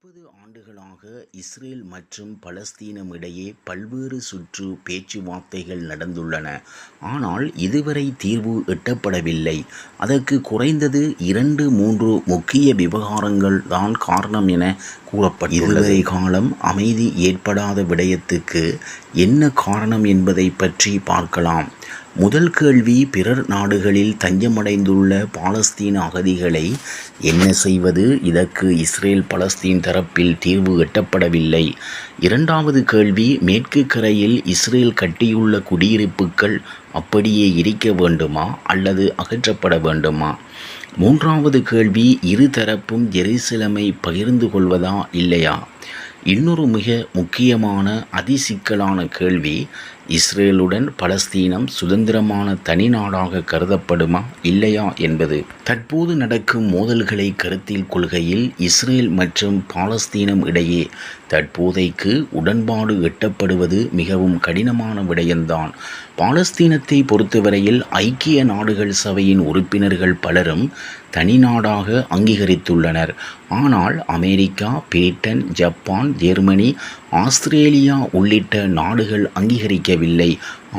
30 ஆண்டுகளாக இஸ்ரேல் மற்றும் பலஸ்தீனம் இடையே பல்வேறு சுற்று பேச்சுவார்த்தைகள் நடந்துள்ளன. ஆனால் இதுவரை தீர்வு எட்டப்படவில்லை. அதற்கு குறைந்தது 2-3 முக்கிய விவகாரங்கள் தான் காரணம் என கூறப்பட்டுள்ளது. இதுவரை காலம் அமைதி ஏற்படாத விடயத்துக்கு என்ன காரணம் என்பதை பற்றி பார்க்கலாம். முதல் கேள்வி, பிறர் நாடுகளில் தஞ்சமடைந்துள்ள பாலஸ்தீன அகதிகளை என்ன செய்வது? இதற்கு இஸ்ரேல் பலஸ்தீன் தரப்பில் தீர்வு எட்டப்படவில்லை. இரண்டாவது கேள்வி, மேற்கு கரையில் இஸ்ரேல் கட்டியுள்ள குடியிருப்புகள் அப்படியே இருக்க வேண்டுமா அல்லது அகற்றப்பட வேண்டுமா? மூன்றாவது கேள்வி, இரு தரப்பும் ஜெருசலமை பகிர்ந்து கொள்வதா இல்லையா? இன்னொரு மிக முக்கியமான அதிசிக்கலான கேள்வி, இஸ்ரேலுடன் பலஸ்தீனம் சுதந்திரமான தனி நாடாக கருதப்படுமா இல்லையா என்பது. தற்போது நடக்கும் மோதல்களை கருத்தில் கொள்கையில் இஸ்ரேல் மற்றும் பாலஸ்தீனம் இடையே தற்போதைக்கு உடன்பாடு எட்டப்படுவது மிகவும் கடினமான விடயம்தான். பாலஸ்தீனத்தை பொறுத்தவரையில் ஐக்கிய நாடுகள் சபையின் உறுப்பினர்கள் பலரும் தனி நாடாக அங்கீகரித்துள்ளனர். ஆனால் America, Britain, Japan, Germany, Australia உள்ளிட்ட நாடுகள் அங்கீகரிக்கவில்லை.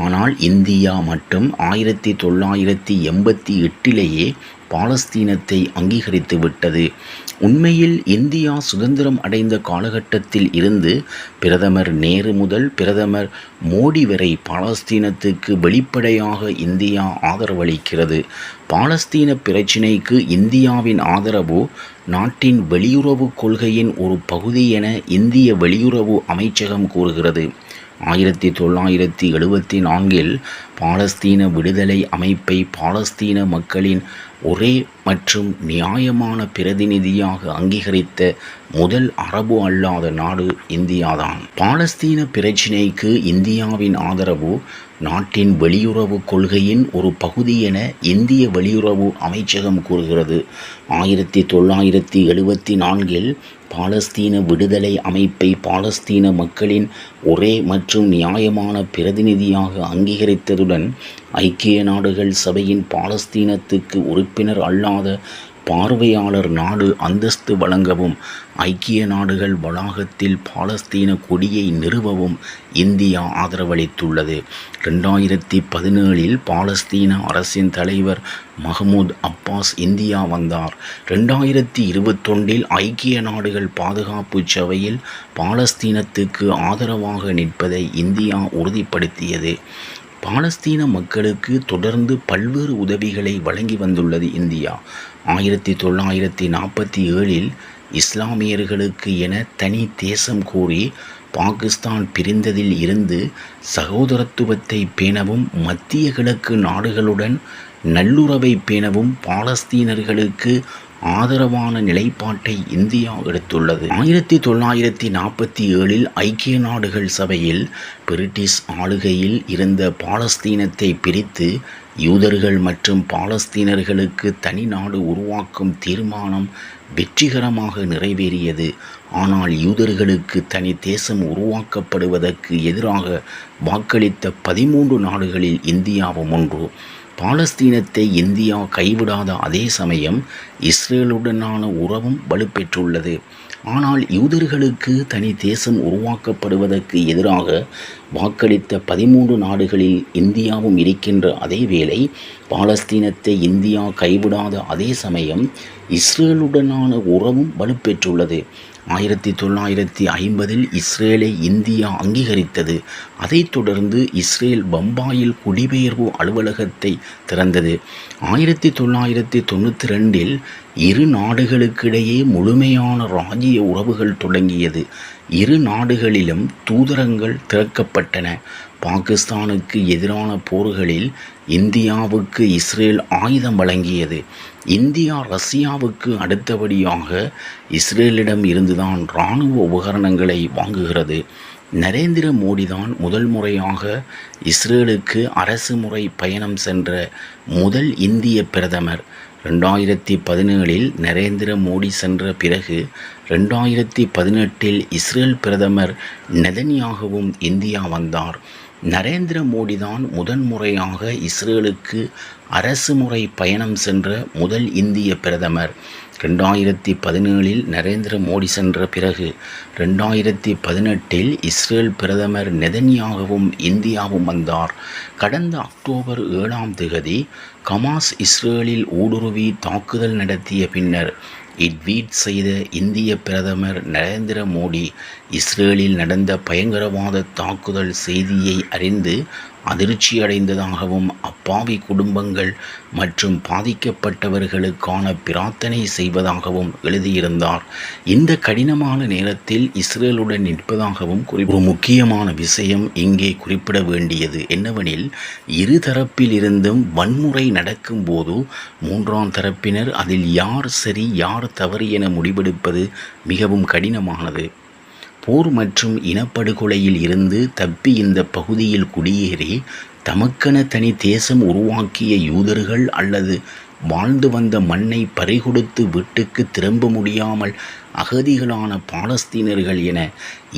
ஆனால் இந்தியா மட்டும் 1988 பாலஸ்தீனத்தை அங்கீகரித்து விட்டது. உண்மையில் இந்தியா சுதந்திரம் அடைந்த காலகட்டத்தில் இருந்து பிரதமர் நேரு முதல் பிரதமர் மோடி வரை பாலஸ்தீனத்துக்கு வெளிப்படையாக இந்தியா ஆதரவளிக்கிறது. பாலஸ்தீன பிரச்சினைக்கு இந்தியாவின் ஆதரவு நாட்டின் வெளியுறவு கொள்கையின் ஒரு பகுதி என இந்திய வெளியுறவு அமைச்சகம் கூறுகிறது. 1974 பாலஸ்தீன விடுதலை அமைப்பை பாலஸ்தீன மக்களின் ஒரே மற்றும் நியாயமான பிரதிநிதியாக அங்கீகரித்த முதல் அரபு அல்லாத நாடு இந்தியாதான். பாலஸ்தீன பிரச்சினைக்கு இந்தியாவின் ஆதரவு நாட்டின் வெளியுறவு கொள்கையின் ஒரு பகுதி என இந்திய வெளியுறவு அமைச்சகம் கூறுகிறது. 1974 பாலஸ்தீன விடுதலை அமைப்பை பாலஸ்தீன மக்களின் ஒரே மற்றும் நியாயமான பிரதிநிதியாக அங்கீகரித்ததுடன் ஐக்கிய நாடுகள் சபையின் பாலஸ்தீனத்துக்கு உறுப்பினர் அல்லாத பார்வையாளர் நாடு அந்தஸ்து வழங்கவும் ஐக்கிய நாடுகள் வளாகத்தில் பாலஸ்தீன கொடியை நிறுவவும் இந்தியா ஆதரவளித்துள்ளது. 2017 பாலஸ்தீன அரசின் தலைவர் மஹ்மூத் அப்பாஸ் இந்தியா வந்தார். 2021 ஐக்கிய நாடுகள் பாதுகாப்பு சபையில் பாலஸ்தீனத்துக்கு ஆதரவாக நிற்பதை இந்தியா உறுதிப்படுத்தியது. பாலஸ்தீன மக்களுக்கு தொடர்ந்து பல்வேறு உதவிகளை வழங்கி வந்துள்ளது இந்தியா. 1947 இஸ்லாமியர்களுக்கு என தனி தேசம் கோரி பாகிஸ்தான் பிரிந்ததில் இருந்து சகோதரத்துவத்தை பேணவும் மத்திய கிழக்கு நாடுகளுடன் நல்லுறவை பேணவும் பாலஸ்தீனர்களுக்கு ஆதரவான நிலைப்பாட்டை இந்தியா எடுத்துள்ளது. 1947 ஐக்கிய நாடுகள் சபையில் பிரிட்டிஷ் ஆளுகையில் இருந்த பாலஸ்தீனத்தை பிரித்து யூதர்கள் மற்றும் பாலஸ்தீனர்களுக்கு தனி நாடு உருவாக்கும் தீர்மானம் வெற்றிகரமாக நிறைவேறியது. ஆனால் யூதர்களுக்கு தனி தேசம் உருவாக்கப்படுவதற்கு எதிராக வாக்களித்த 13 நாடுகளில் இந்தியாவும் ஒன்று. பாலஸ்தீனத்தை இந்தியா கைவிடாத அதே சமயம் இஸ்ரேலுடனான உறவும் வலுப்பெற்றுள்ளது. ஆனால் யூதர்களுக்கு தனி தேசம் உருவாக்கப்படுவதற்கு எதிராக வாக்களித்த 13 நாடுகளில் இந்தியாவும் இருக்கின்ற அதே வேளை பாலஸ்தீனத்தை இந்தியா கைவிடாத அதே சமயம் இஸ்ரேலுடனான உறவும் வலுப்பெற்றுள்ளது. 1950 இஸ்ரேலை இந்தியா அங்கீகரித்தது. அதைத் தொடர்ந்து இஸ்ரேல் பம்பாயில் குடிபெயர்வு அலுவலகத்தை திறந்தது. 1992 இரு நாடுகளுக்கிடையே முழுமையான ராஜ்ய உறவுகள் தொடங்கியது. இரு நாடுகளிலும் தூதரங்கள் திறக்கப்பட்டன. பாகிஸ்தானுக்கு எதிரான போர்களில் இந்தியாவுக்கு இஸ்ரேல் ஆயுதம் வழங்கியது. இந்தியா ரஷ்யாவுக்கு அடுத்தபடியாக இஸ்ரேலிடம் இருந்துதான் இராணுவ உபகரணங்களை வாங்குகிறது. நரேந்திர மோடிதான் முதல் முறையாக இஸ்ரேலுக்கு அரசு முறை பயணம் சென்ற முதல் இந்திய பிரதமர். 2017 நரேந்திர மோடி சென்ற பிறகு 2018 இஸ்ரேல் பிரதமர் நெதன்யாகுவும் இந்தியா வந்தார். நரேந்திர மோடிதான் முதன்முறையாக இஸ்ரேலுக்கு அரசு முறை பயணம் சென்ற முதல் இந்திய பிரதமர். 2017 நரேந்திர மோடி சென்ற பிறகு 2018 இஸ்ரேல் பிரதமர் நெதன்யாகவும் இந்தியாவும் வந்தார். கடந்த அக்டோபர் 7 ஹமாஸ் இஸ்ரேலில் ஊடுருவி தாக்குதல் நடத்திய பின்னர் ட்வீட் செய்த இந்திய பிரதமர் நரேந்திர மோடி இஸ்ரேலில் நடந்த பயங்கரவாத தாக்குதல் செய்தியை அறிந்து அதிர்ச்சியடைந்ததாகவும் அப்பாவி குடும்பங்கள் மற்றும் பாதிக்கப்பட்டவர்களுக்கான பிரார்த்தனை செய்வதாகவும் எழுதியிருந்தார். இந்த கடினமான நேரத்தில் இஸ்ரேலுடன் நிற்பதாகவும் ஒரு முக்கியமான விஷயம் இங்கே குறிப்பிட வேண்டியது என்னவெனில், இருதரப்பில் இருந்தும் வன்முறை நடக்கும் போது மூன்றாம் தரப்பினர் அதில் யார் சரி யார் தவறு என முடிவெடுப்பது மிகவும் கடினமானது. போர் மற்றும் இனப்படுகொலையில் இருந்து தப்பி இந்த பகுதியில் குடியேறி தமக்கென தனி தேசம் உருவாக்கிய யூதர்கள் அல்லது வாழ்ந்து வந்த மண்ணை பறிகொடுத்து வீட்டுக்கு திரும்ப முடியாமல் அகதிகளான பாலஸ்தீனர்கள் என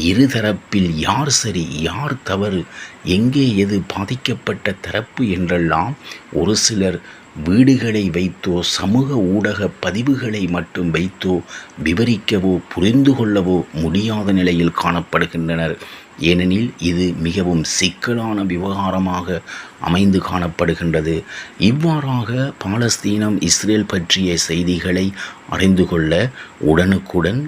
இருதரப்பில் யார் சரி யார் தவறு, எங்கே எது பாதிக்கப்பட்ட தரப்பு என்றெல்லாம் ஒரு சிலர் வீடுகளை வைத்தோ சமூக ஊடக பதிவுகளை மட்டும் வைத்தோ விவரிக்கவோ புரிந்து கொள்ளவோ முடியாத நிலையில் காணப்படுகின்றனர். ஏனெனில் இது மிகவும் சிக்கலான விவகாரமாக அமைந்து காணப்படுகின்றது. இவ்வாறாக பாலஸ்தீனம் இஸ்ரேல் பற்றிய செய்திகளை அறிந்து கொள்ள உடனுக்குடன்